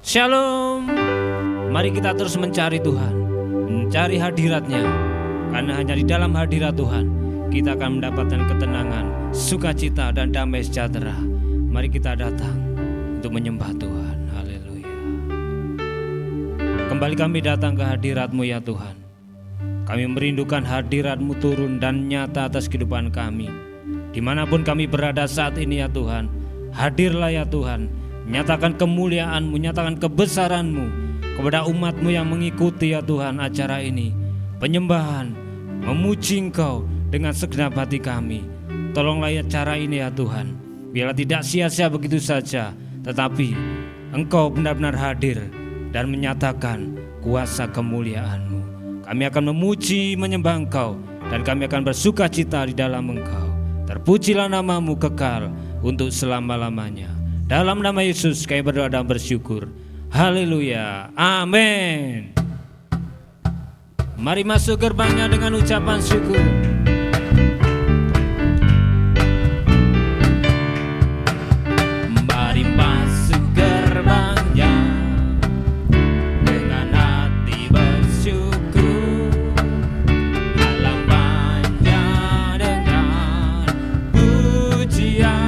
Shalom. Mari kita terus mencari Tuhan, mencari hadirat-Nya. Karena hanya di dalam hadirat Tuhan kita akan mendapatkan ketenangan, sukacita dan damai sejahtera. Mari kita datang untuk menyembah Tuhan. Haleluya. Kembali kami datang ke hadirat-Mu ya Tuhan. Kami merindukan hadirat-Mu turun dan nyata atas kehidupan kami. Dimanapun kami berada saat ini ya Tuhan, hadirlah ya Tuhan. Nyatakan kemuliaan-Mu, nyatakan kebesaran-Mu kepada umat-Mu yang mengikuti ya Tuhan acara ini. Penyembahan, memuji Engkau dengan segenap hati kami. Tolonglah acara ini ya Tuhan, biarlah tidak sia-sia begitu saja, tetapi Engkau benar-benar hadir dan menyatakan kuasa kemuliaan-Mu. Kami akan memuji, menyembah Engkau, dan kami akan bersuka cita di dalam Engkau. Terpujilah nama-Mu kekal untuk selama-lamanya. Dalam nama Yesus kami berdoa dan bersyukur. Haleluya. Amin. Mari masuk gerbangnya dengan ucapan syukur. Mari masuk gerbangnya dengan hati bersyukur. Halamannya dengan pujian.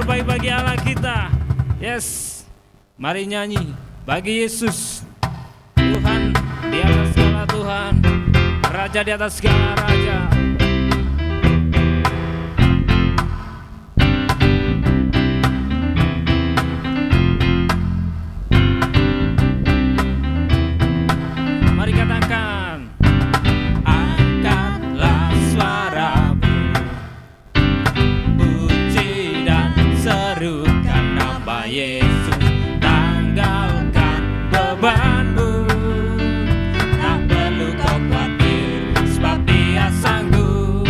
terbaik bagi Allah kita. Yes, mari nyanyi bagi Yesus. Tuhan di atas segala Tuhan, Raja di atas segala Raja. Mari katakan, angkatlah suaramu, puji dan serukan nama Yesus, tanggalkan bebanmu. Tak perlu kau khawatir, sebab Dia sanggup.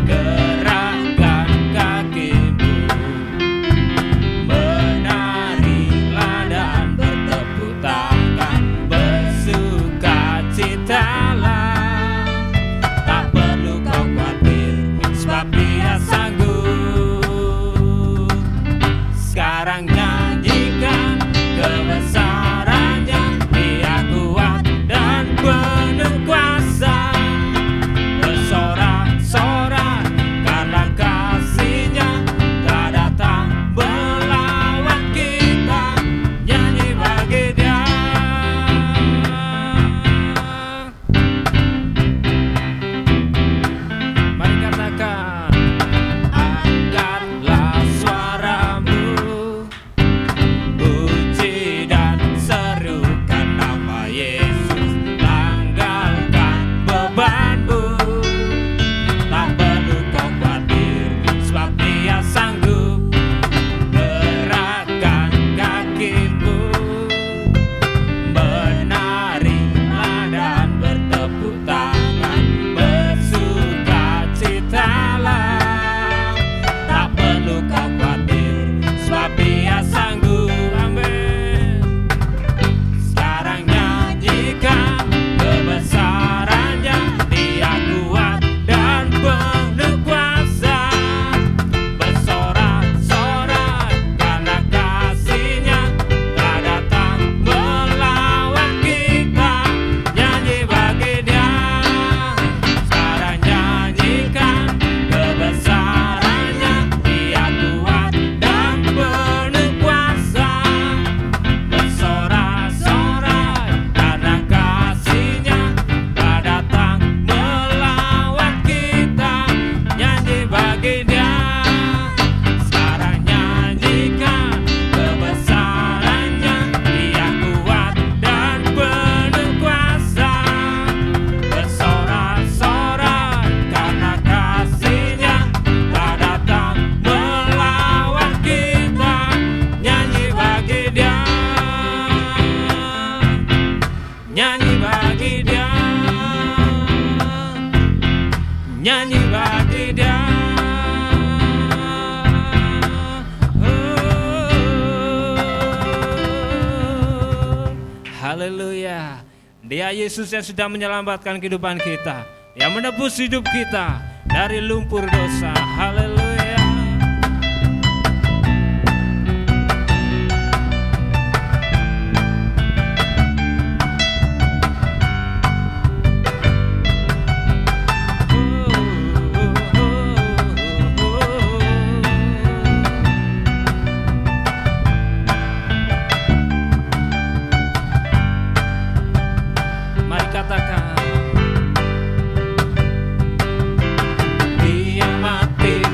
Gerakkan kakimu, menarilah dan bertepuk tangan, bersukacitalah. Tak perlu kau khawatir, sebab Dia sanggup. Sekarang nyanyikan kebesarannya, Dia kuat dan penuh kuasa. Bersorak-sorak karena kasih-Nya telah datang melawan kita. Nyanyi bagi Dia. Mari katakan, angkatlah suaramu, puji dan serukan nama Yesus, tanggalkan bebanmu. Tak perlu kau khawatir, sebab Dia sanggup. Gerakkan kakimu, menarilah dan bertepuk tangan, bersukacitalah. Tak perlu kau khawatir, sebab Dia sanggup. Amin. Sekarang nyanyikan kebesarannya, Dia kuat dan penuh kuasa. Bersorak-sorak karena kasih-Nya telah datang melawan kita. Nyanyi bagi Dia. Sekarang nyanyikan kebesarannya, Dia kuat dan penuh kuasa. Bersorak-sorak karena kasih-Nya telah datang melawan kita. Nyanyi bagi Dia. Sekarang nyanyikan kebesarannya, Dia kuat dan penuh kuasa. Bersorak-sorak karena kasih-Nya telah datang melawan kita. Nyanyi bagi Dia. Nyanyi bagi Dia. Nyanyi bagi Dia. Haleluya. Dia Yesus yang sudah menyelamatkan kehidupan kita, yang menebus hidup kita dari lumpur dosa. Haleluya. Mari katakan, Dia mati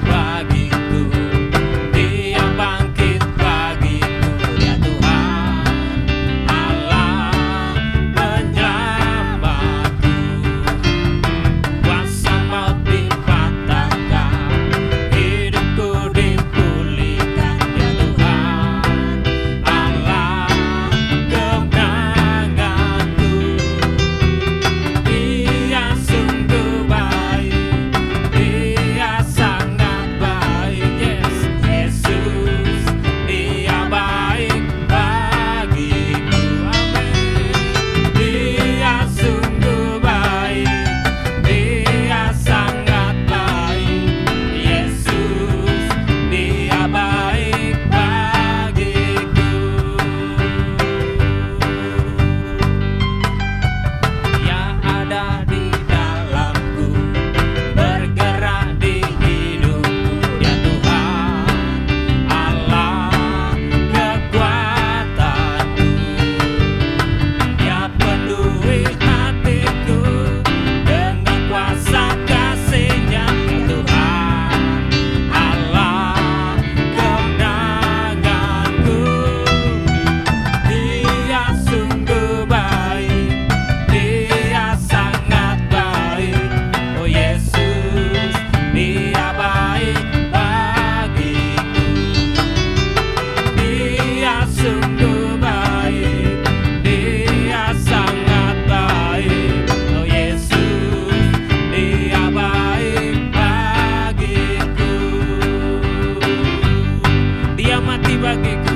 bagiku,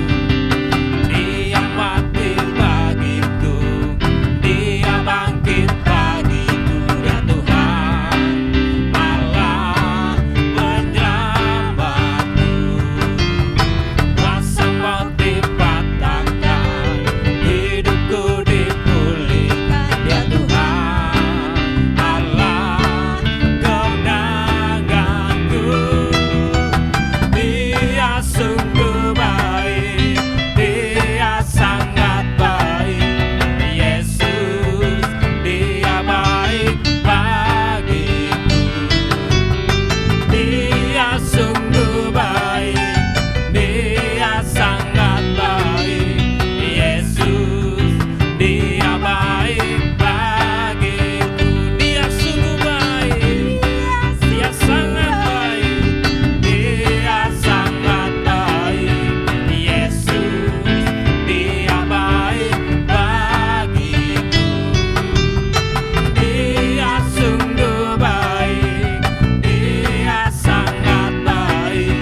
Dia mati bagiku, Dia bangkit bagiku, ya Tuhan Allah penyelamatku. Kuasa maut dipatahkan, hidupku dipulihkan, ya Tuhan Allah kemenanganku. Dia sungguh baik, Dia sangat baik, Yesus, Dia baik bagiku. Dia sungguh baik, Dia sangat baik, Yesus, Dia baik bagiku. Dia sungguh baik, Dia sangat baik, Dia sangat baik, Yesus, Dia baik bagiku. Dia sungguh baik, Dia sangat baik,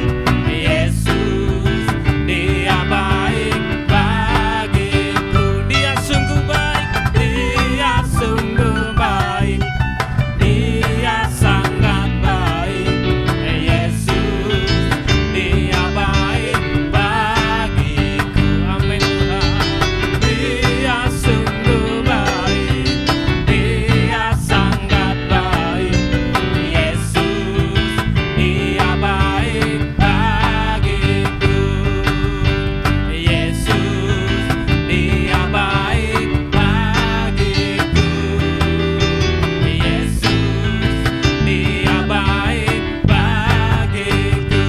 Yesus, Dia baik bagiku. Dia sungguh baik, Dia sungguh baik, Dia sangat baik, Yesus, Dia baik bagiku. Amin Tuhan. Dia sungguh baik, Dia sangat baik, Yesus, Dia baik bagiku. Yesus, Dia baik bagiku. Yesus, Dia baik bagiku.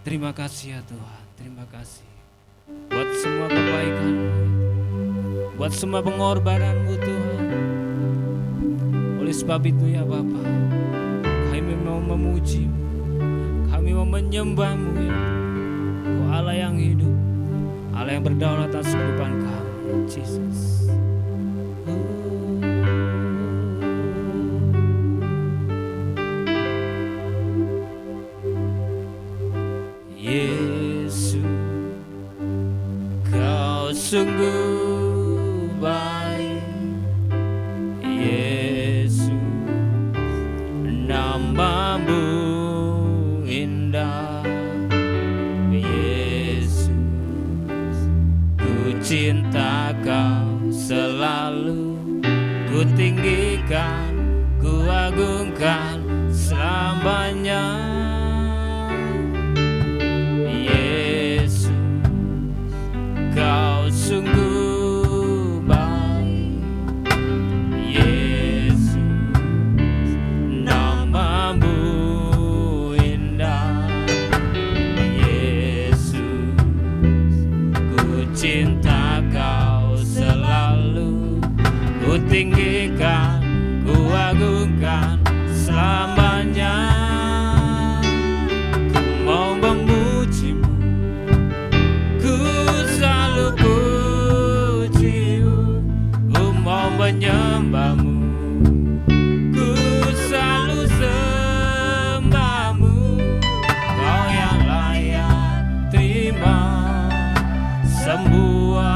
Terima kasih ya Tuhan, terima kasih buat semua kebaikan-Mu, buat semua pengorbanan-Mu Tuhan. Oleh sebab itu ya Bapa, kami mau memuji-Mu, kami mau menyembah-Mu ya Tuhan. Oh Allah yang hidup, Allah yang berdaulat atas kehidupan kami, Jesus. Yesus, Kau sungguh baik, Yesus, nama-Mu indah, Yesus, ku cinta Kau selalu, ku tinggikan, ku agungkan selamanya. Yesus, Kau sungguh baik, Yesus, nama-Mu indah, Yesus, ku cinta Kau selalu, ku tinggikan, ku agungkan selamanya. Ku mau memuji-Mu, ku selalu puji-Mu, ku mau menyembah-Mu, ku selalu sembah-Mu. Kau yang layak terima semua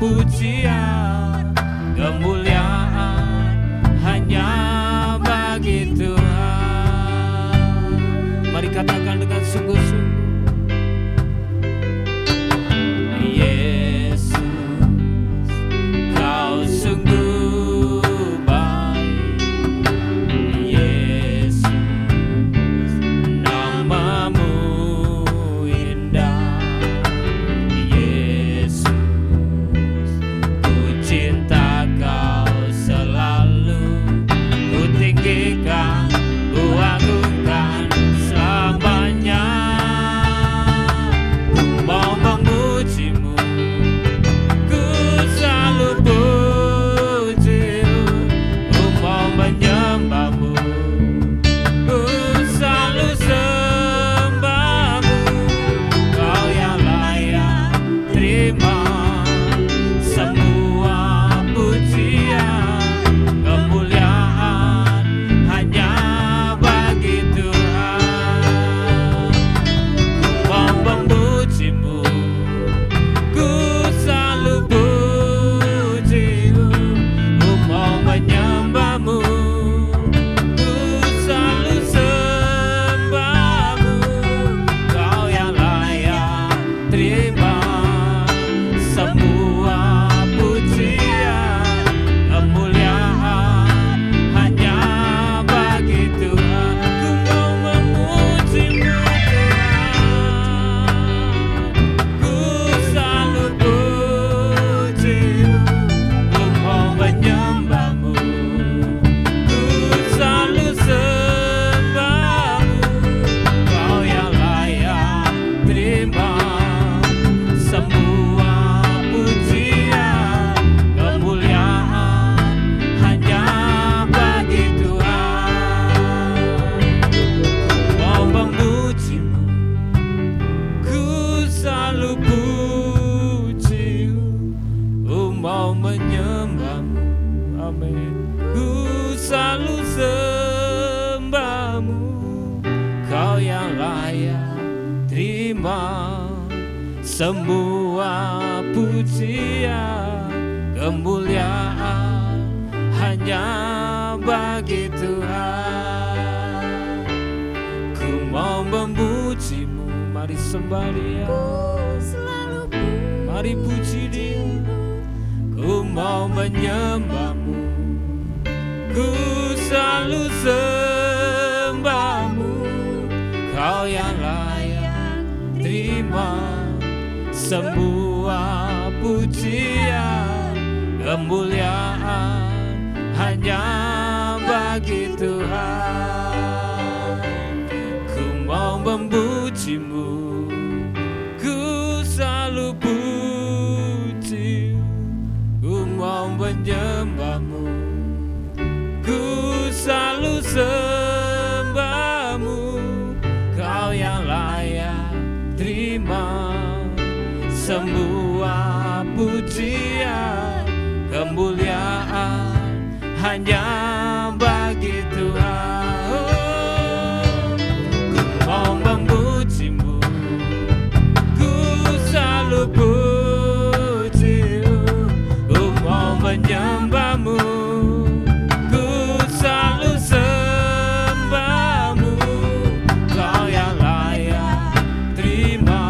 pujian, kemuliaan hanya bagi Tuhan. Mari katakan dengan sungguh-sungguh, Yesus, Kau sungguh baik, Yesus, nama-Mu indah, Yesus, ku cinta Kau selalu, ku tinggikan, ku agungkan selamanya. terima semua pujian, kemuliaan hanya bagi Tuhan. Ku mau memujimu, mari sembah Dia, mari puji Dia. Ku mau menyembahmu, ku selalu sembahmu. Kau yang layak terima semua pujian, kemuliaan hanya bagi Tuhan. Ku mau memujimu, ku selalu puji. Ku mau menyembahmu, ku selalu sembahmu. Kau yang layak terima semua pujian, kemuliaan hanya bagi Tuhan. Ku mau memujimu, ku selalu puji. Ku mau menyembahmu, ku selalu sembahmu. Kau yang layak terima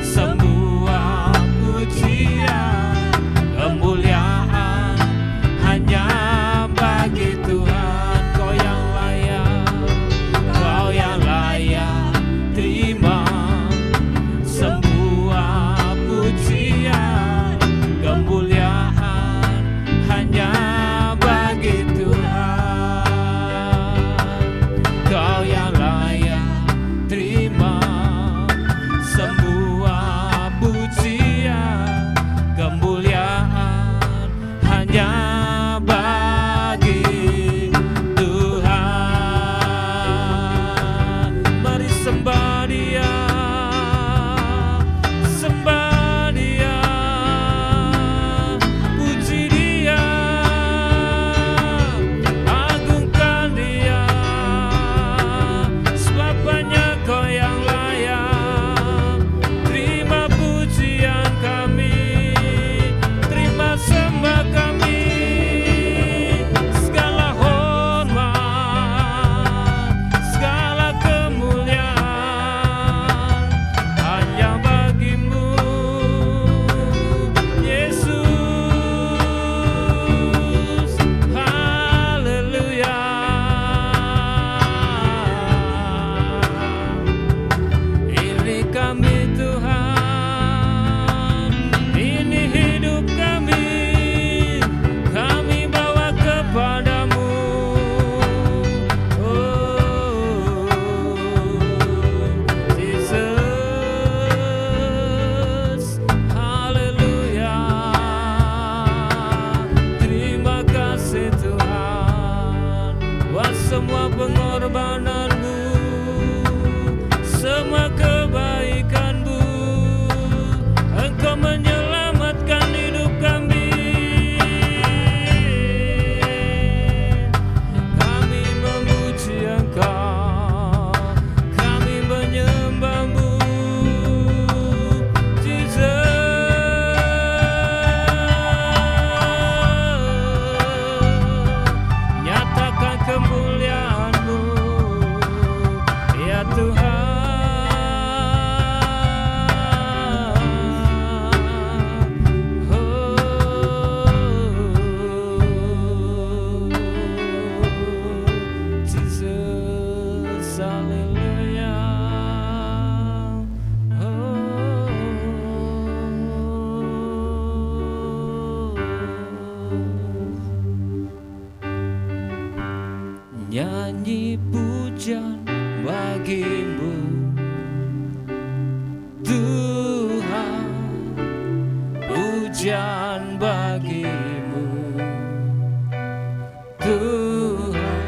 semua pujian, kemuliaan hanya bagi Tuhan. Kau yang layak terima semua pujian, kemuliaan hanya bagi Tuhan. Kau yang layak terima semua pujian, kemuliaan hanya bagi Tuhan. Mari sembah Dia, sembah Dia, puji Dia, agungkan Dia, sebab hanya Kau yang layak terima pujian kami, terima sembah kami. Segala hormat, segala kemuliaan hanya bagimu, Yesus. Haleluya. Ini kami Tuhan, ini hidup kami bawa kepadamu. Oh, Jesus, haleluya. Terima kasih Tuhan, buat semua pengorbananmu, semua kebaikanmu. Engkau menyelamatkan hidup kami. Kami memuji Engkau, kami menyembahmu, Jesus. Nyatakan kemuliaan-Mu, ya Tuhan. Jesus, haleluya. Nyanyi pujian bagimu, Tuhan, pujian bagimu, Tuhan.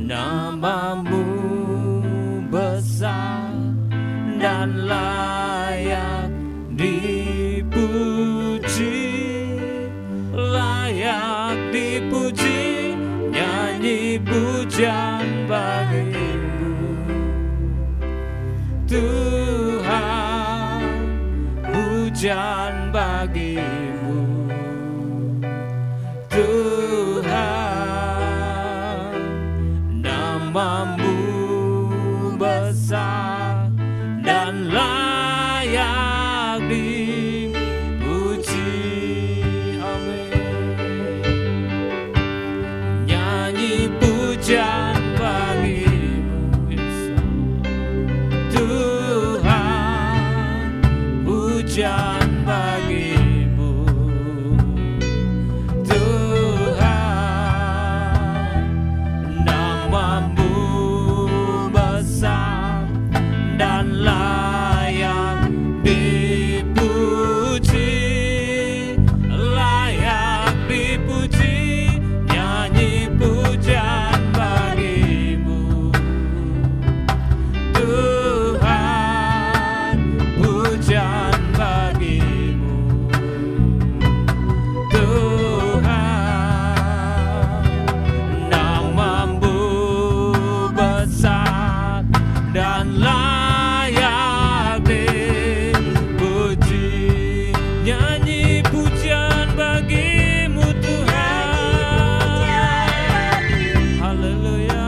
Namamu besar dan layak dipuji, layak dipuji. Nyanyi pujian bagimu, pujian bagimu Tuhan, namamu besar dan layak dipuji. Amin. Nyanyi pujian bagimu Yesus Tuhan, pujian bagimu Tuhan, namamu besar dan layak dipuji, layak dipuji. Nyanyi pujian bagimu Tuhan, pujian bagimu Tuhan, namamu besar dan layak dipuji. Nyanyi pujian bagimu Tuhan, haleluya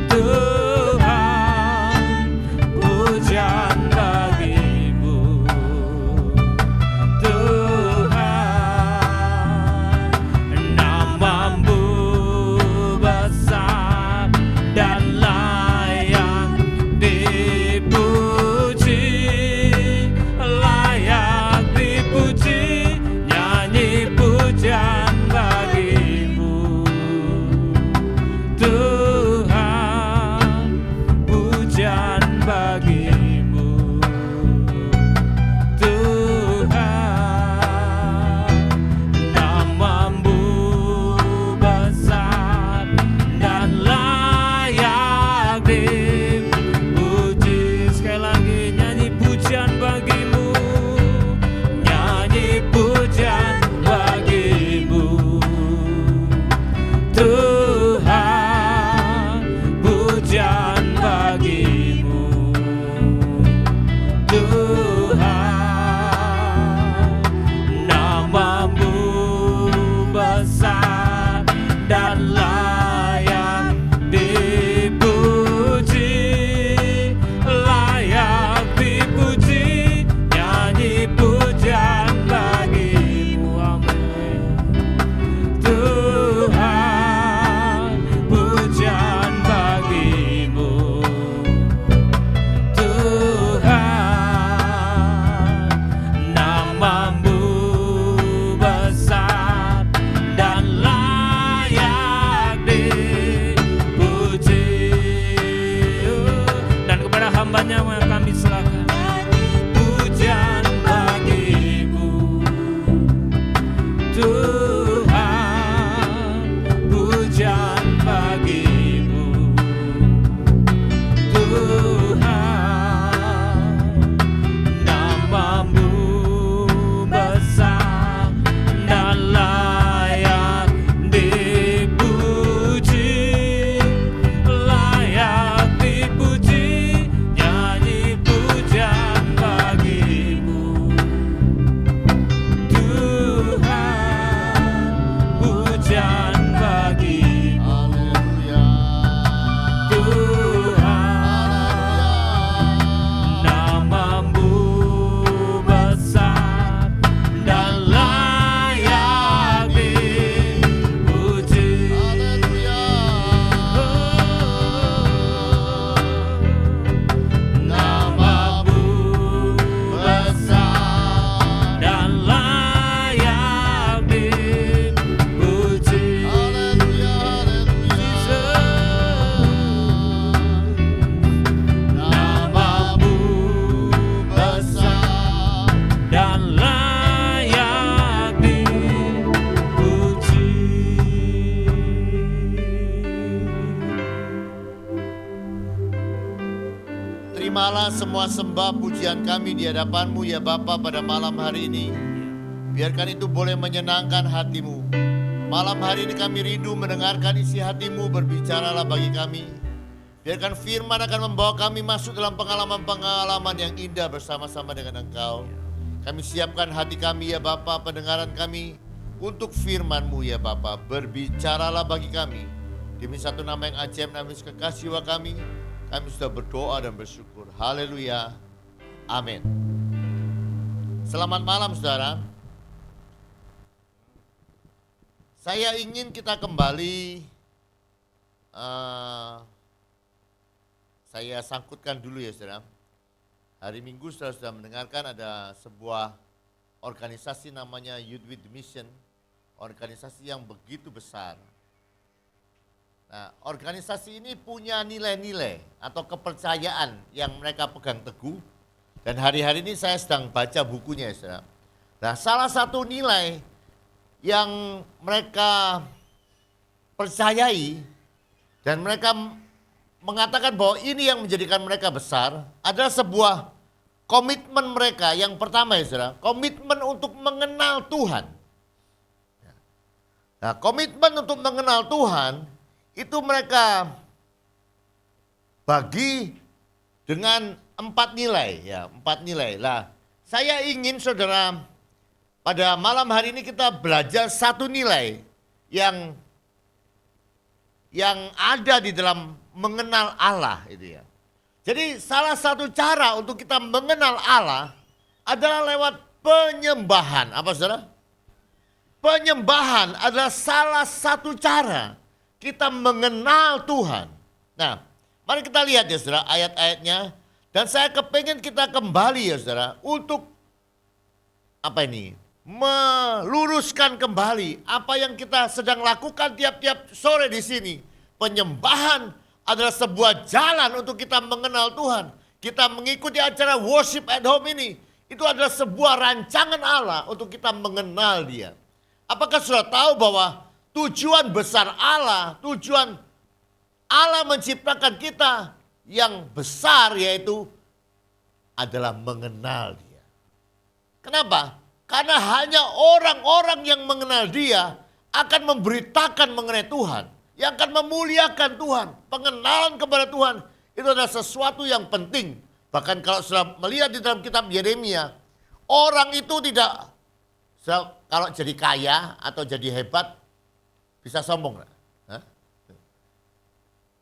Tuhan, pujian bagimu Tuhan, namamu besar dan layak dipuji, layak dipuji. Nyanyi pujian bagimu Tuhan, pujian bagimu Tuhan, namamu besar dan layak dipuji. Sekali lagi nyanyi pujian bagimu, nyanyi pujian bagimu Tuhan, pujian bagimu Tuhan, namamu besar dan layak dipuji, layak dipuji. Nyanyi pujian bagimu, amin. Tuhan, pujian bagimu Tuhan, namamu besar dan layak dipuji. Dan kepada hambanya yang kami serahkan, pujian bagimu Tuhan, pujian bagimu Tuhan, namamu besar dan layak dipuji, layak dipuji. Nyanyi pujian bagimu Tuhan, pujian bagimu Tuhan, namamu besar dan layak dipuji. Namamu besar dan layak dipuji. Namamu besar dan layak dipuji. Terimalah semua sembah pujian kami di hadapan-Mu ya Bapa pada malam hari ini. Biarkan itu boleh menyenangkan hati-Mu. Malam hari ini kami rindu mendengarkan isi hati-Mu, berbicaralah bagi kami. Biarkan firman akan membawa kami masuk dalam pengalaman-pengalaman yang indah bersama-sama dengan Engkau. Kami siapkan hati kami ya Bapa, pendengaran kami untuk firman-Mu ya Bapa. Berbicaralah bagi kami. Demi satu nama yang ajaib, nama Yesus kekasih jiwa kami sudah berdoa dan bersyukur. Haleluya. Amin. Selamat malam saudara. Saya ingin kita kembali, saya sangkutkan dulu ya saudara. Hari Minggu saudara sudah mendengarkan ada sebuah organisasi namanya Youth with Mission, organisasi yang begitu besar. Nah, organisasi ini punya nilai-nilai atau kepercayaan yang mereka pegang teguh. Dan hari-hari ini saya sedang baca bukunya ya saudara. Nah, salah satu nilai yang mereka percayai dan mereka mengatakan bahwa ini yang menjadikan mereka besar adalah sebuah komitmen mereka. Yang pertama ya saudara, komitmen untuk mengenal Tuhan. Nah, komitmen untuk mengenal Tuhan itu mereka bagi dengan 4 nilai ya, 4 nilai. Lah, saya ingin saudara pada malam hari ini kita belajar satu nilai yang ada di dalam mengenal Allah itu ya. Jadi salah satu cara untuk kita mengenal Allah adalah lewat penyembahan. Apa saudara? Penyembahan adalah salah satu cara kita mengenal Tuhan. Nah, mari kita lihat ya saudara ayat-ayatnya. Dan saya kepengen kita kembali ya saudara untuk apa ini? Meluruskan kembali apa yang kita sedang lakukan tiap-tiap sore di sini. Penyembahan adalah sebuah jalan untuk kita mengenal Tuhan. Kita mengikuti acara worship at home ini. Itu adalah sebuah rancangan Allah untuk kita mengenal Dia. Apakah sudah tahu bahwa tujuan besar Allah, tujuan Allah menciptakan kita yang besar yaitu adalah mengenal Dia. Kenapa? Karena hanya orang-orang yang mengenal Dia akan memberitakan mengenai Tuhan. Yang akan memuliakan Tuhan. Pengenalan kepada Tuhan itu adalah sesuatu yang penting. Bahkan kalau sudah melihat di dalam kitab Yeremia, orang itu tidak, kalau jadi kaya atau jadi hebat, bisa sombong.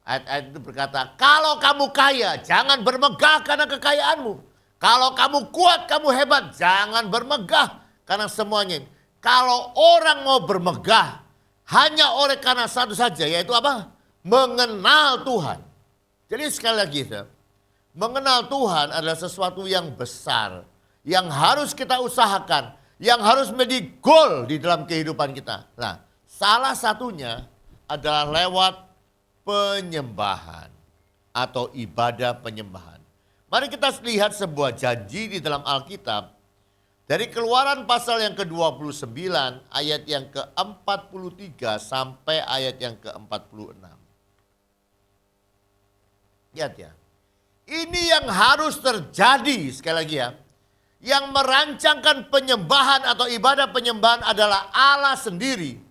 Ayat-ayat itu berkata, kalau kamu kaya, jangan bermegah karena kekayaanmu. Kalau kamu kuat, kamu hebat, jangan bermegah karena semuanya. Kalau orang mau bermegah, hanya oleh karena satu saja, yaitu apa? Mengenal Tuhan. Jadi sekali lagi, mengenal Tuhan adalah sesuatu yang besar, yang harus kita usahakan, yang harus menjadi goal di dalam kehidupan kita. Nah, salah satunya adalah lewat penyembahan atau ibadah penyembahan. Mari kita lihat sebuah janji di dalam Alkitab. Dari Keluaran pasal yang ke-29 ayat yang ke-43 sampai ayat yang ke-46. Lihat ya. Ini yang harus terjadi sekali lagi ya. Yang merancangkan penyembahan atau ibadah penyembahan adalah Allah sendiri.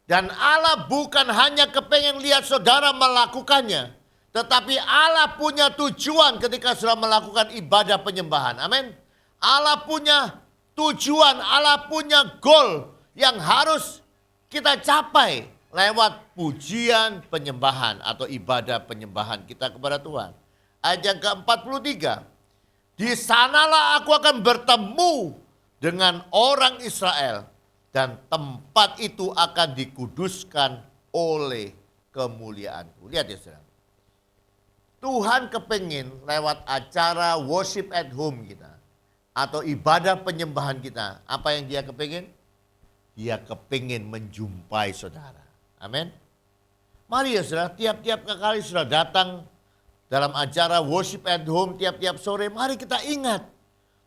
Dan Allah bukan hanya kepengen lihat saudara melakukannya. Tetapi Allah punya tujuan ketika sudah melakukan ibadah penyembahan. Amin. Allah punya tujuan, Allah punya goal yang harus kita capai lewat pujian penyembahan atau ibadah penyembahan kita kepada Tuhan. Ayat yang ke-43. Di sanalah aku akan bertemu dengan orang Israel dan tempat itu akan dikuduskan oleh kemuliaanku. Lihat ya saudara. Tuhan kepengin lewat acara worship at home kita atau ibadah penyembahan kita. Apa yang dia kepengin? Dia kepengin menjumpai saudara. Amin. Mari ya saudara, tiap-tiap kali sudah datang dalam acara worship at home tiap-tiap sore, mari kita ingat.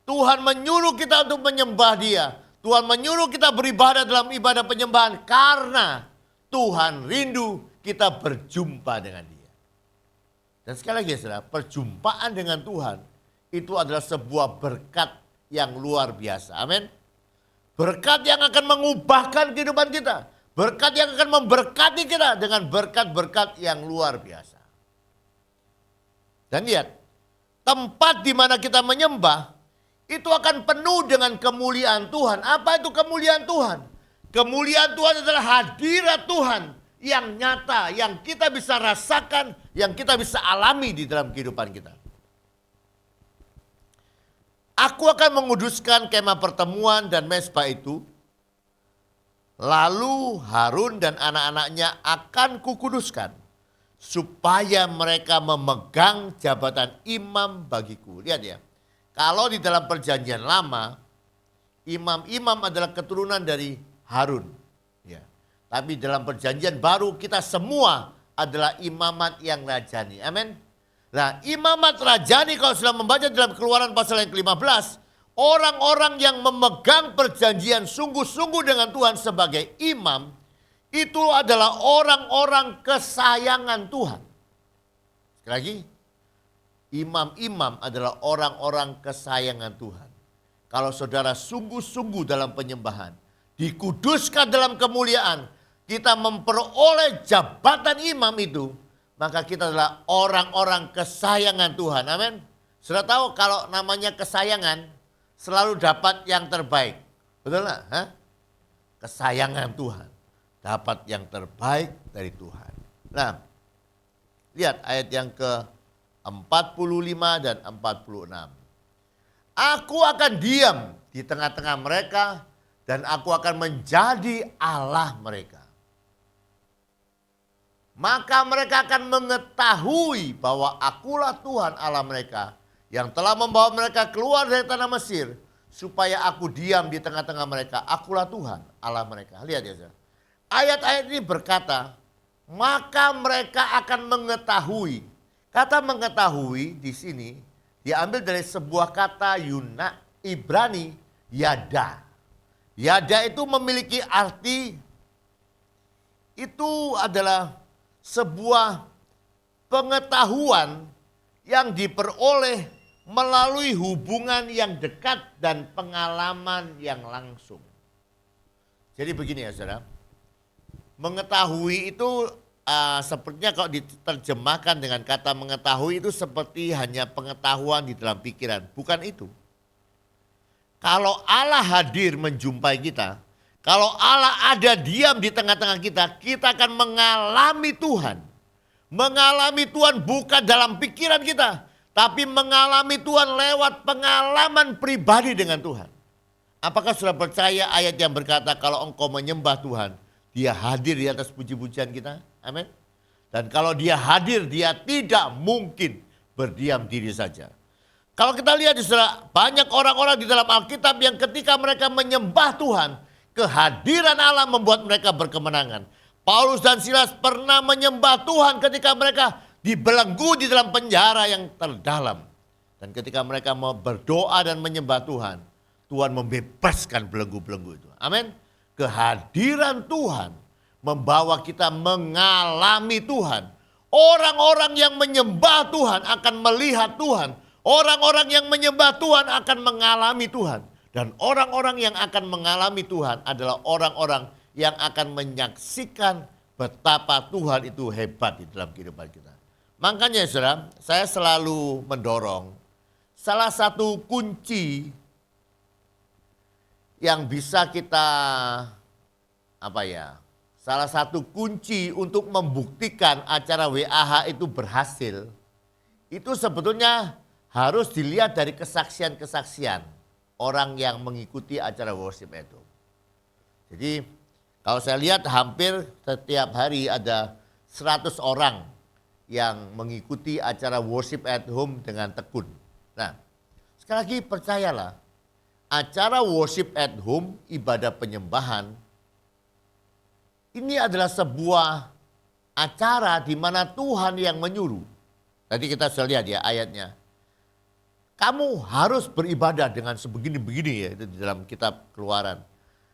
Tuhan menyuruh kita untuk menyembah Dia. Tuhan menyuruh kita beribadah dalam ibadah penyembahan karena Tuhan rindu kita berjumpa dengan Dia. Dan sekali lagi saudara, perjumpaan dengan Tuhan itu adalah sebuah berkat yang luar biasa. Amin. Berkat yang akan mengubahkan kehidupan kita. Berkat yang akan memberkati kita dengan berkat-berkat yang luar biasa. Dan lihat, tempat di mana kita menyembah itu akan penuh dengan kemuliaan Tuhan. Apa itu kemuliaan Tuhan? Kemuliaan Tuhan adalah hadirat Tuhan yang nyata, yang kita bisa rasakan, yang kita bisa alami di dalam kehidupan kita. Aku akan menguduskan kemah pertemuan dan mezbah itu. Lalu Harun dan anak-anaknya akan kukuduskan, supaya mereka memegang jabatan imam bagiku. Lihat ya, kalau di dalam perjanjian lama, imam-imam adalah keturunan dari Harun. Ya. Tapi dalam perjanjian baru kita semua adalah imamat yang rajani. Amin. Nah, imamat rajani kalau sudah membaca dalam Keluaran pasal yang ke-15, orang-orang yang memegang perjanjian sungguh-sungguh dengan Tuhan sebagai imam, itu adalah orang-orang kesayangan Tuhan. Sekali lagi, imam-imam adalah orang-orang kesayangan Tuhan. Kalau saudara sungguh-sungguh dalam penyembahan, dikuduskan dalam kemuliaan, kita memperoleh jabatan imam itu, maka kita adalah orang-orang kesayangan Tuhan. Amin. Sudah tahu kalau namanya kesayangan, selalu dapat yang terbaik. Betul nggak? Hah? Kesayangan Tuhan. Dapat yang terbaik dari Tuhan. Nah, lihat ayat yang ke-45 dan 46. Aku akan diam di tengah-tengah mereka dan aku akan menjadi Allah mereka. Maka mereka akan mengetahui bahwa akulah Tuhan Allah mereka yang telah membawa mereka keluar dari tanah Mesir, supaya aku diam di tengah-tengah mereka. Akulah Tuhan Allah mereka. Lihat ya, saudara. Ayat-ayat ini berkata, maka mereka akan mengetahui. Kata mengetahui di sini diambil dari sebuah kata Ibrani, yada. Yada itu memiliki arti, itu adalah sebuah pengetahuan yang diperoleh melalui hubungan yang dekat dan pengalaman yang langsung. Jadi begini ya saudara, mengetahui itu sepertinya kalau diterjemahkan dengan kata mengetahui itu seperti hanya pengetahuan di dalam pikiran. Bukan itu. Kalau Allah hadir menjumpai kita, kalau Allah ada diam di tengah-tengah kita, kita akan mengalami Tuhan. Mengalami Tuhan bukan dalam pikiran kita, tapi mengalami Tuhan lewat pengalaman pribadi dengan Tuhan. Apakah sudah percaya ayat yang berkata kalau engkau menyembah Tuhan, Dia hadir di atas puji-pujian kita? Amin. Dan kalau Dia hadir, Dia tidak mungkin berdiam diri saja. Kalau kita lihat di saudara, banyak orang-orang di dalam Alkitab yang ketika mereka menyembah Tuhan, kehadiran Allah membuat mereka berkemenangan. Paulus dan Silas pernah menyembah Tuhan ketika mereka dibelenggu di dalam penjara yang terdalam. Dan ketika mereka mau berdoa dan menyembah Tuhan, Tuhan membebaskan belenggu-belenggu itu. Amin. Kehadiran Tuhan membawa kita mengalami Tuhan. Orang-orang yang menyembah Tuhan akan melihat Tuhan. Orang-orang yang menyembah Tuhan akan mengalami Tuhan. Dan orang-orang yang akan mengalami Tuhan adalah orang-orang yang akan menyaksikan betapa Tuhan itu hebat di dalam kehidupan kita. Makanya saudara, saya selalu mendorong salah satu kunci yang bisa kita salah satu kunci untuk membuktikan acara WAH itu berhasil, itu sebetulnya harus dilihat dari kesaksian-kesaksian orang yang mengikuti acara worship itu. Jadi kalau saya lihat hampir setiap hari ada 100 orang yang mengikuti acara worship at home dengan tekun. Nah, sekali lagi percayalah, acara worship at home, ibadah penyembahan, ini adalah sebuah acara di mana Tuhan yang menyuruh. Tadi kita sudah lihat ya ayatnya. Kamu harus beribadah dengan sebegini-begini ya, itu di dalam kitab Keluaran.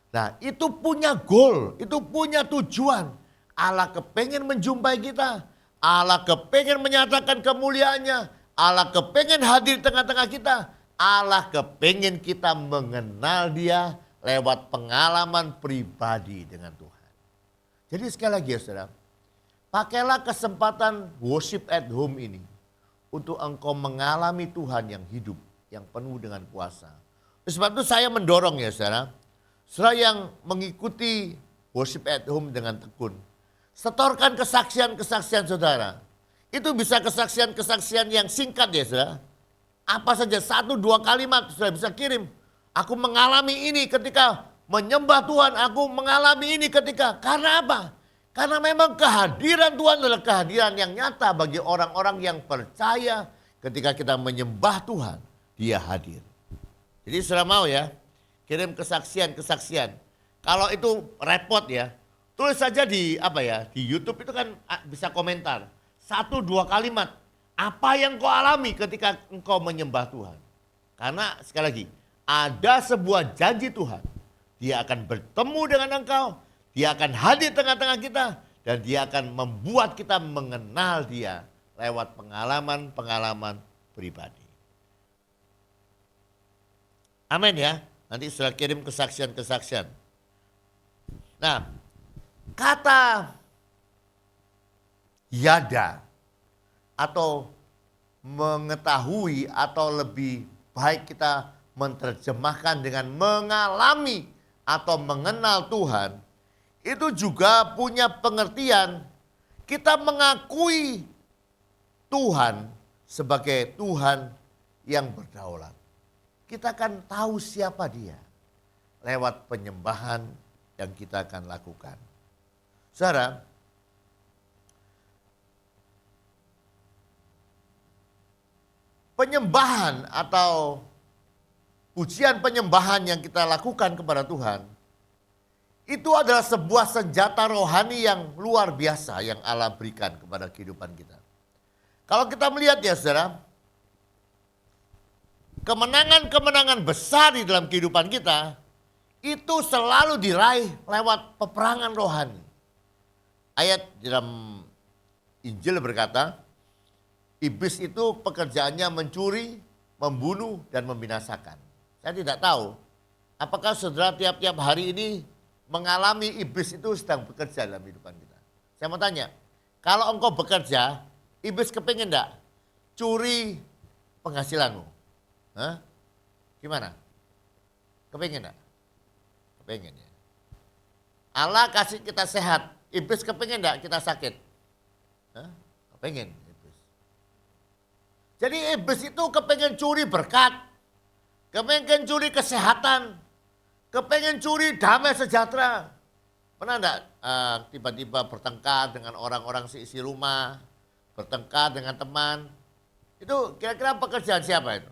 Nah, itu punya goal, itu punya tujuan. Allah kepengen menjumpai kita. Allah kepengen menyatakan kemuliaannya. Allah kepengen hadir di tengah-tengah kita. Allah kepengen kita mengenal Dia lewat pengalaman pribadi dengan Tuhan. Jadi sekali lagi ya saudara, pakailah kesempatan worship at home ini untuk engkau mengalami Tuhan yang hidup, yang penuh dengan kuasa. Sebab itu saya mendorong ya saudara. Saudara yang mengikuti worship at home dengan tekun. Setorkan kesaksian-kesaksian saudara. Itu bisa kesaksian-kesaksian yang singkat ya saudara. Apa saja 1-2 kalimat sudah bisa kirim. Aku mengalami ini ketika menyembah Tuhan. Aku mengalami ini ketika. Karena apa? Karena memang kehadiran Tuhan adalah kehadiran yang nyata bagi orang-orang yang percaya ketika kita menyembah Tuhan. Dia hadir. Jadi saudara mau ya, kirim kesaksian-kesaksian. Kalau itu repot ya, tulis saja di di YouTube itu kan bisa komentar. 1-2 kalimat. Apa yang kau alami ketika engkau menyembah Tuhan. Karena sekali lagi, ada sebuah janji Tuhan. Dia akan bertemu dengan engkau. Dia akan hadir tengah-tengah kita. Dan dia akan membuat kita mengenal dia lewat pengalaman-pengalaman pribadi. Amin ya. Nanti sudah kirim kesaksian-kesaksian. Nah, kata yada atau mengetahui atau lebih baik kita menerjemahkan dengan mengalami atau mengenal Tuhan, itu juga punya pengertian kita mengakui Tuhan sebagai Tuhan yang berdaulat. Kita akan tahu siapa dia lewat penyembahan yang kita akan lakukan. Saudara, penyembahan atau pujian penyembahan yang kita lakukan kepada Tuhan, itu adalah sebuah senjata rohani yang luar biasa yang Allah berikan kepada kehidupan kita. Kalau kita melihat ya saudara, kemenangan-kemenangan besar di dalam kehidupan kita, itu selalu diraih lewat peperangan rohani. Ayat di dalam Injil berkata, iblis itu pekerjaannya mencuri, membunuh, dan membinasakan. Saya tidak tahu, apakah saudara tiap-tiap hari ini mengalami iblis itu sedang bekerja dalam kehidupan kita. Saya mau tanya, kalau engkau bekerja, iblis kepingin enggak curi penghasilanmu? Hah? Gimana? Kepingin enggak? Kepingin ya. Allah kasih kita sehat, iblis kepingin enggak kita sakit? Hah? Kepingin. Jadi iblis itu kepengen curi berkat, kepengen curi kesehatan, kepengen curi damai sejahtera. Pernah enggak tiba-tiba bertengkar dengan orang-orang seisi rumah, bertengkar dengan teman? Itu kira-kira pekerjaan siapa itu?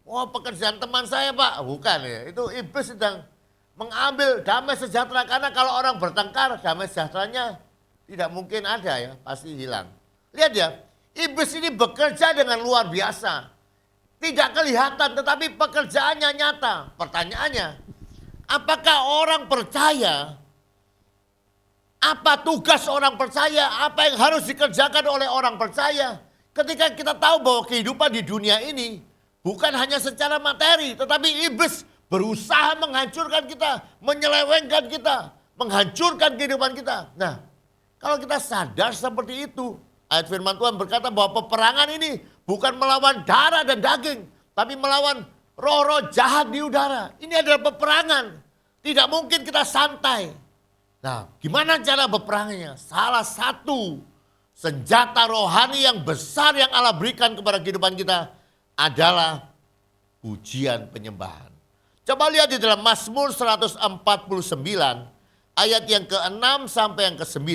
Oh, pekerjaan teman saya Pak. Bukan ya, itu iblis sedang mengambil damai sejahtera. Karena kalau orang bertengkar, damai sejahteranya tidak mungkin ada ya, pasti hilang. Lihat ya, iblis ini bekerja dengan luar biasa. Tidak kelihatan tetapi pekerjaannya nyata. Pertanyaannya, apakah orang percaya? Apa tugas orang percaya? Apa yang harus dikerjakan oleh orang percaya? Ketika kita tahu bahwa kehidupan di dunia ini bukan hanya secara materi, tetapi iblis berusaha menghancurkan kita, menyelewengkan kita, menghancurkan kehidupan kita. Nah, kalau kita sadar seperti itu, ayat firman Tuhan berkata bahwa peperangan ini bukan melawan darah dan daging, tapi melawan roh-roh jahat di udara. Ini adalah peperangan. Tidak mungkin kita santai. Nah, gimana cara peperangannya? Salah satu senjata rohani yang besar yang Allah berikan kepada kehidupan kita adalah pujian penyembahan. Coba lihat di dalam Mazmur 149 ayat yang ke-6 sampai yang ke-9.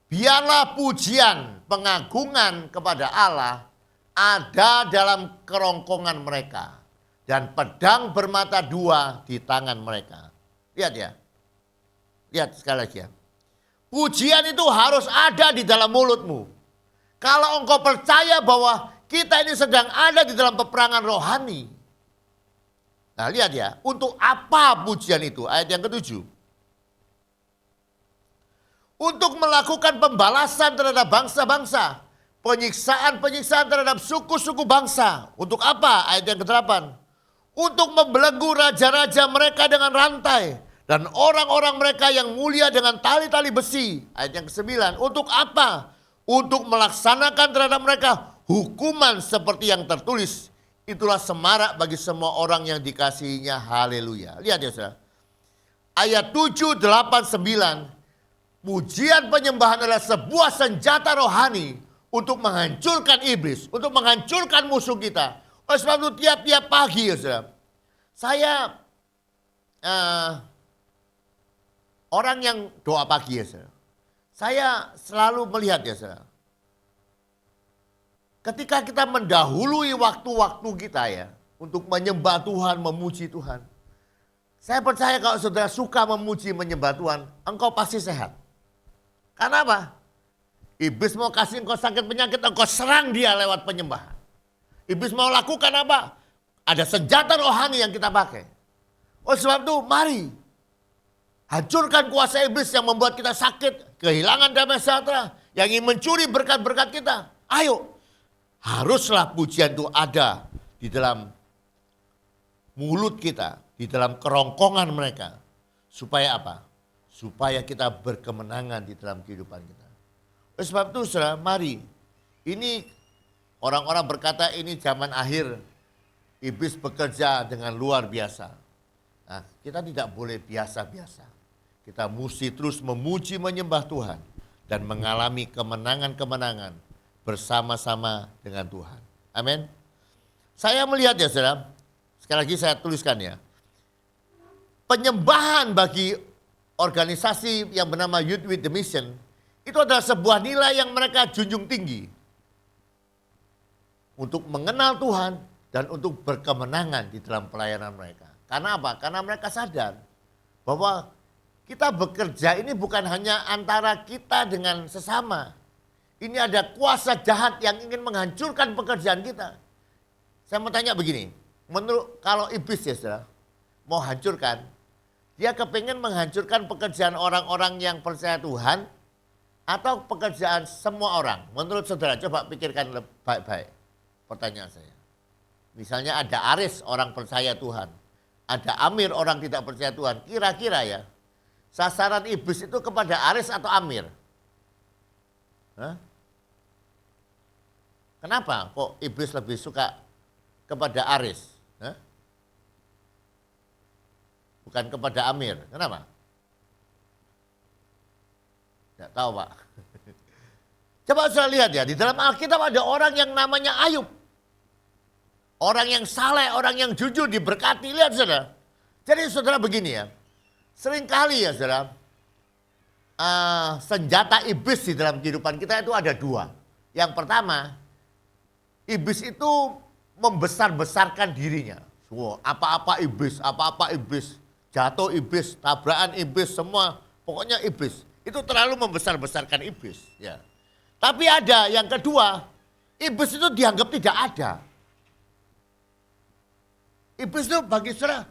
Biarlah pujian pengagungan kepada Allah ada dalam kerongkongan mereka dan pedang bermata dua di tangan mereka. Lihat ya. Lihat sekali lagi ya. Pujian itu harus ada di dalam mulutmu. Kalau engkau percaya bahwa kita ini sedang ada di dalam peperangan rohani. Nah lihat ya, untuk apa pujian itu? Ayat yang ke-7. Untuk melakukan pembalasan terhadap bangsa-bangsa. Penyiksaan-penyiksaan terhadap suku-suku bangsa. Untuk apa? Ayat yang ke-8. Untuk membelenggu raja-raja mereka dengan rantai. Dan orang-orang mereka yang mulia dengan tali-tali besi. Ayat yang ke-9. Untuk apa? Untuk melaksanakan terhadap mereka hukuman seperti yang tertulis, itulah semarak bagi semua orang yang dikasihinya. Haleluya. Lihat ya saudara. Ayat 7, 8, 9. Pujian penyembahan adalah sebuah senjata rohani untuk menghancurkan iblis, untuk menghancurkan musuh kita. Oleh sebab itu tiap-tiap pagi ya saudara, saya orang yang doa pagi ya saudara, saya selalu melihat ya saudara, ketika kita mendahului waktu-waktu kita ya, untuk menyembah Tuhan, memuji Tuhan. Saya percaya kalau saudara suka memuji, menyembah Tuhan, engkau pasti sehat. Karena apa? Iblis mau kasih engkau sakit penyakit, engkau serang dia lewat penyembahan. Iblis mau lakukan apa? Ada senjata rohani yang kita pakai. Oleh sebab itu mari hancurkan kuasa iblis yang membuat kita sakit, kehilangan damai sejahtera, yang ingin mencuri berkat-berkat kita. Ayo, haruslah pujian itu ada di dalam mulut kita, di dalam kerongkongan mereka. Supaya apa? Supaya kita berkemenangan di dalam kehidupan kita. Oleh sebab itu saudara, mari. Ini orang-orang berkata ini zaman akhir. Iblis bekerja dengan luar biasa. Nah, kita tidak boleh biasa-biasa. Kita mesti terus memuji, menyembah Tuhan. Dan mengalami kemenangan-kemenangan bersama-sama dengan Tuhan. Amin. Saya melihat ya saudara, sekali lagi saya tuliskan ya. Penyembahan bagi organisasi yang bernama Youth with the Mission, itu adalah sebuah nilai yang mereka junjung tinggi. Untuk mengenal Tuhan dan untuk berkemenangan di dalam pelayanan mereka. Karena apa? Karena mereka sadar bahwa kita bekerja ini bukan hanya antara kita dengan sesama. Ini ada kuasa jahat yang ingin menghancurkan pekerjaan kita. Saya mau tanya begini, menurut kalau iblis ya saudara, mau hancurkan, dia kepengen menghancurkan pekerjaan orang-orang yang percaya Tuhan atau pekerjaan semua orang. Menurut saudara, coba pikirkan baik-baik pertanyaan saya. Misalnya ada Aris orang percaya Tuhan, ada Amir orang tidak percaya Tuhan. Kira-kira ya, sasaran iblis itu kepada Aris atau Amir? Hah? Kenapa kok iblis lebih suka kepada Aris? Hah? Bukan kepada Amir. Kenapa? Tidak tahu Pak. Coba saya lihat ya, di dalam Alkitab ada orang yang namanya Ayub. Orang yang saleh, orang yang jujur, diberkati. Lihat saudara. Jadi saudara begini ya, seringkali ya saudara, senjata iblis di dalam kehidupan kita itu ada dua. Yang pertama, iblis itu membesar-besarkan dirinya. Apa-apa iblis, jatuh iblis, tabrakan iblis, semua pokoknya iblis. Itu terlalu membesar-besarkan iblis. Ya. Tapi ada yang kedua, iblis itu dianggap tidak ada. Iblis itu bagi saudara,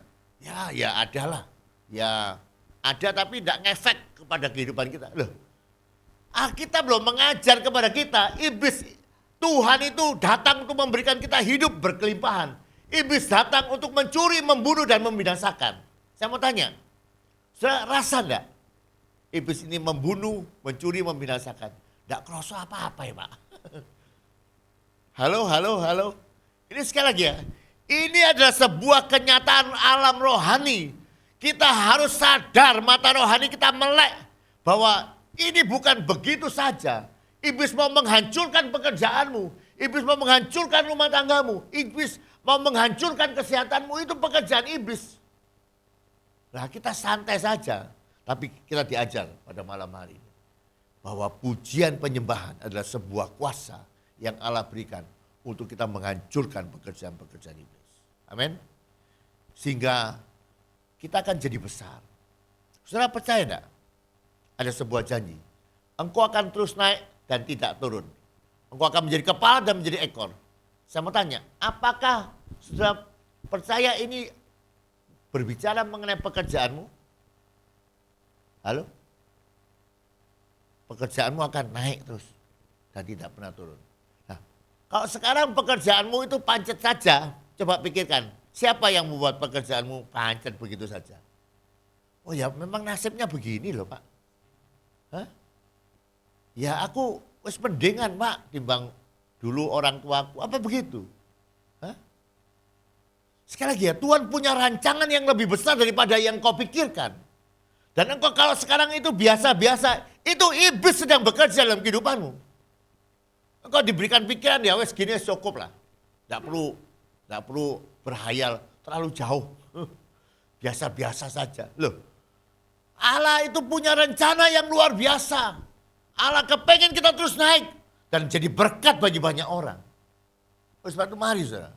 ya adalah. Ya ada tapi tidak ngefek kepada kehidupan kita. Loh, Alkitab belum mengajar kepada kita, iblis Tuhan itu datang untuk memberikan kita hidup berkelimpahan. Iblis datang untuk mencuri, membunuh, dan membinasakan. Saya mau tanya, saudara rasa enggak? Iblis ini membunuh, mencuri, membinasakan. Enggak kerasa apa-apa ya Pak. Halo. Ini sekali lagi ya. Ini adalah sebuah kenyataan alam rohani. Kita harus sadar, mata rohani kita melek. Bahwa ini bukan begitu saja. Iblis mau menghancurkan pekerjaanmu. Iblis mau menghancurkan rumah tanggamu. Iblis mau menghancurkan kesehatanmu. Itu pekerjaan iblis. Nah kita santai saja. Tapi kita diajar pada malam hari ini. Bahwa pujian penyembahan adalah sebuah kuasa yang Allah berikan. Untuk kita menghancurkan pekerjaan-pekerjaan iblis. Amin. Sehingga kita akan jadi besar. Saudara percaya enggak? Ada sebuah janji. Engkau akan terus naik dan tidak turun. Engkau akan menjadi kepala dan menjadi ekor. Saya mau tanya, apakah saudara percaya ini berbicara mengenai pekerjaanmu? Halo? Pekerjaanmu akan naik terus dan tidak pernah turun. Nah, kalau sekarang pekerjaanmu itu pancet saja, coba pikirkan, siapa yang membuat pekerjaanmu pancet begitu saja? Oh ya memang nasibnya begini loh Pak. Hah? Ya aku wis mendingan Pak timbang dulu orang tuaku. Apa begitu? Hah? Sekali lagi ya, Tuhan punya rancangan yang lebih besar daripada yang kau pikirkan. Dan engkau kalau sekarang itu biasa-biasa, itu iblis sedang bekerja dalam kehidupanmu. Engkau diberikan pikiran, ya wes gini cukup lah. Tidak perlu berhayal terlalu jauh. Biasa-biasa saja. Loh, Allah itu punya rencana yang luar biasa. Allah kepengen kita terus naik dan jadi berkat bagi banyak orang. Oleh sebab itu mari saudara,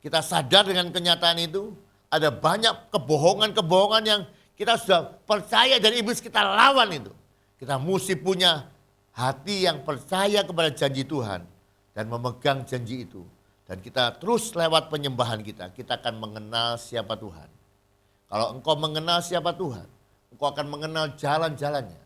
kita sadar dengan kenyataan itu. Ada banyak kebohongan-kebohongan yang kita sudah percaya dari iblis, kita lawan itu. Kita mesti punya hati yang percaya kepada janji Tuhan dan memegang janji itu. Dan kita terus lewat penyembahan kita akan mengenal siapa Tuhan. Kalau engkau mengenal siapa Tuhan, engkau akan mengenal jalan-jalannya.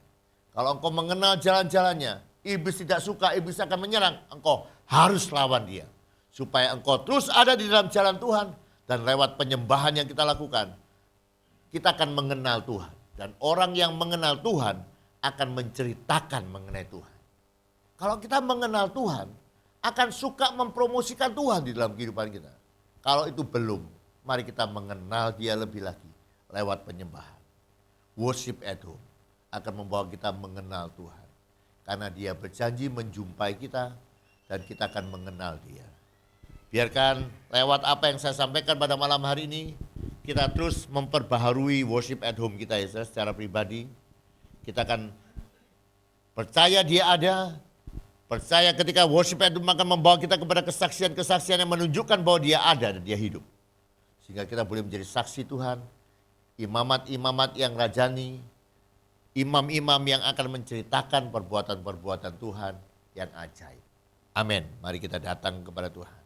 Kalau engkau mengenal jalan-jalannya, iblis tidak suka, iblis akan menyerang. Engkau harus lawan dia. Supaya engkau terus ada di dalam jalan Tuhan. Dan lewat penyembahan yang kita lakukan, kita akan mengenal Tuhan. Dan orang yang mengenal Tuhan akan menceritakan mengenai Tuhan. Kalau kita mengenal Tuhan, akan suka mempromosikan Tuhan di dalam kehidupan kita. Kalau itu belum, mari kita mengenal dia lebih lagi lewat penyembahan. Worship at home akan membawa kita mengenal Tuhan. Karena dia berjanji menjumpai kita dan kita akan mengenal dia. Biarkan lewat apa yang saya sampaikan pada malam hari ini, kita terus memperbaharui worship at home kita ya secara pribadi. Kita akan percaya dia ada, percaya ketika worship at home akan membawa kita kepada kesaksian-kesaksian yang menunjukkan bahwa dia ada dan dia hidup. Sehingga kita boleh menjadi saksi Tuhan, imamat-imamat yang rajani, imam-imam yang akan menceritakan perbuatan-perbuatan Tuhan yang ajaib. Amin. Mari kita datang kepada Tuhan.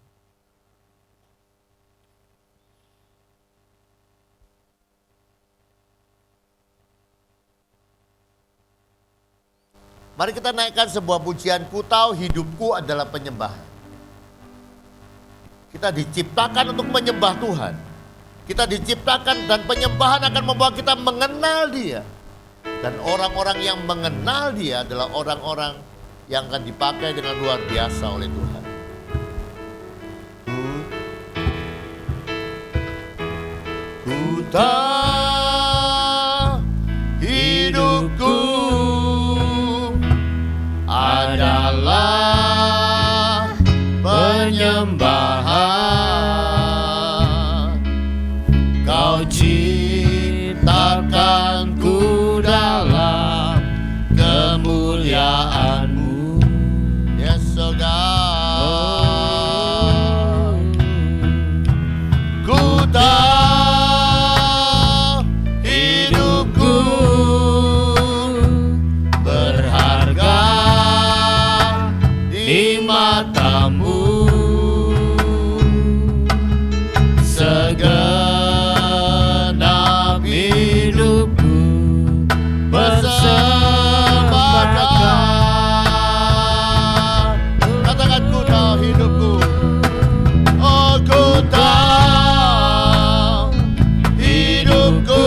Mari kita naikkan sebuah pujian, ku tahu hidupku adalah penyembahan. Kita diciptakan untuk menyembah Tuhan. Kita diciptakan dan penyembahan akan membawa kita mengenal dia. Dan orang-orang yang mengenal dia adalah orang-orang yang akan dipakai dengan luar biasa oleh Tuhan. Ku tahu hidupku adalah penyembahan. Kau ciptakanku dalam kemuliaan-Mu. Yes, oh God. Ku tahu hidupku berharga di mata-Mu. Segenap hidupku bersembahkan. Katakan ku tahu hidupku. Oh, ku tahu hidupku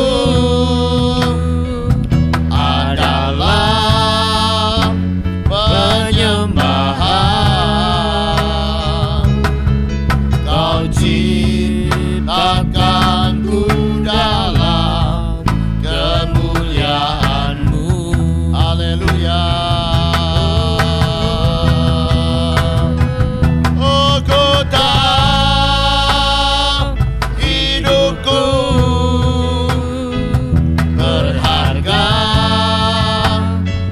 adalah penyembahan. Kau ciptakanku dalam kemuliaan-Mu. Haleluya. Oh, ku tahu hidupku berharga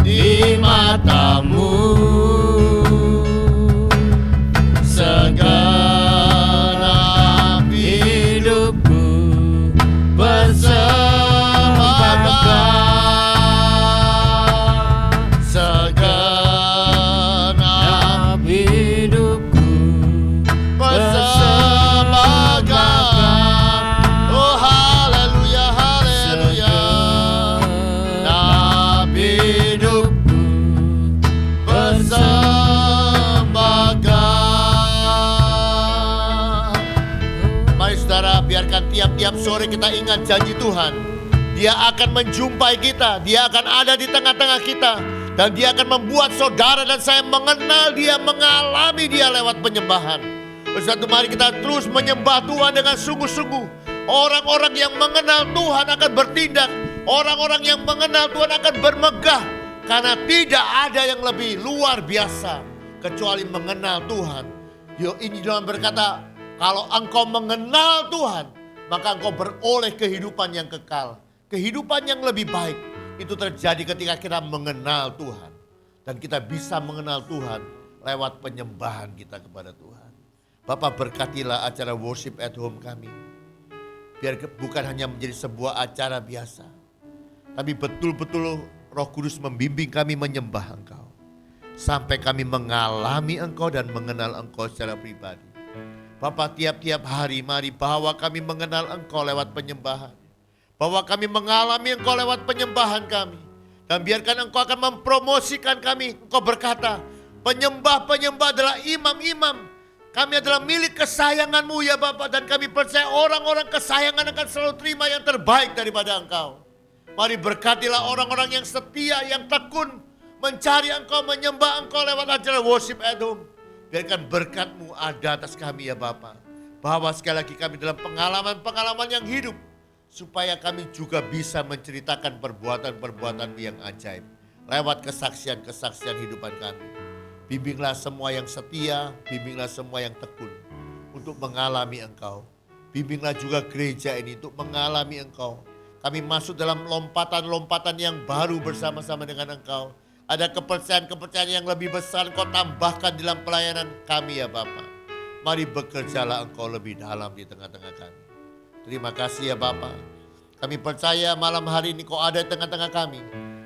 di mata-Mu. Segenap hidupku bersembahkan. Segenap hidupku bersembahkan. Oh, haleluya, haleluya. Segenap hidupku bersembahkan. Mari saudara, biarkan tiap-tiap sore kita ingat janji Tuhan. Dia akan menjumpai kita, dia akan ada di tengah-tengah kita. Dan dia akan membuat saudara dan saya mengenal dia, mengalami dia lewat penyembahan. Bersatu mari kita terus menyembah Tuhan dengan sungguh-sungguh. Orang-orang yang mengenal Tuhan akan bertindak. Orang-orang yang mengenal Tuhan akan bermegah. Karena tidak ada yang lebih luar biasa kecuali mengenal Tuhan. Ini Tuhan berkata, kalau engkau mengenal Tuhan, maka engkau beroleh kehidupan yang kekal. Kehidupan yang lebih baik. Itu terjadi ketika kita mengenal Tuhan. Dan kita bisa mengenal Tuhan lewat penyembahan kita kepada Tuhan. Bapak berkatilah acara worship at home kami. Biar bukan hanya menjadi sebuah acara biasa. Tapi betul-betul Roh Kudus membimbing kami menyembah Engkau. Sampai kami mengalami Engkau dan mengenal Engkau secara pribadi. Bapak tiap-tiap hari mari bahwa kami mengenal Engkau lewat penyembahan. Bahwa kami mengalami Engkau lewat penyembahan kami. Dan biarkan Engkau akan mempromosikan kami. Engkau berkata, penyembah-penyembah adalah imam-imam. Kami adalah milik kesayangan-Mu ya Bapak. Dan kami percaya orang-orang kesayangan akan selalu terima yang terbaik daripada Engkau. Mari berkatilah orang-orang yang setia, yang tekun mencari Engkau, menyembah Engkau lewat acara worship at home. Biarkan berkat-Mu ada atas kami ya Bapa. Bahwa sekali lagi kami dalam pengalaman-pengalaman yang hidup. Supaya kami juga bisa menceritakan perbuatan-perbuatan-Mu yang ajaib. Lewat kesaksian-kesaksian hidupan kami. Bimbinglah semua yang setia, bimbinglah semua yang tekun. Untuk mengalami Engkau. Bimbinglah juga gereja ini untuk mengalami Engkau. Kami masuk dalam lompatan-lompatan yang baru bersama-sama dengan Engkau. Ada kepercayaan-kepercayaan yang lebih besar Engkau tambahkan dalam pelayanan kami ya Bapa. Mari bekerjalah Engkau lebih dalam di tengah-tengah kami. Terima kasih ya Bapa. Kami percaya malam hari ini Kau ada di tengah-tengah kami.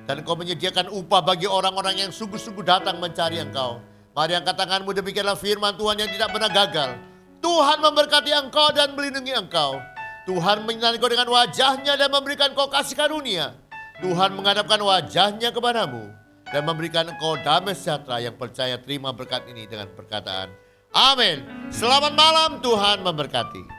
Dan Engkau menyediakan upah bagi orang-orang yang sungguh-sungguh datang mencari Engkau. Mari angkat tanganmu, demikianlah firman Tuhan yang tidak pernah gagal. Tuhan memberkati Engkau dan melindungi Engkau. Tuhan menyinari Kau dengan wajahnya dan memberikan Kau kasih karunia. Tuhan menghadapkan wajahnya kepadamu dan memberikan Engkau damai sejahtera. Yang percaya terima berkat ini dengan perkataan amin. Selamat malam, Tuhan memberkati.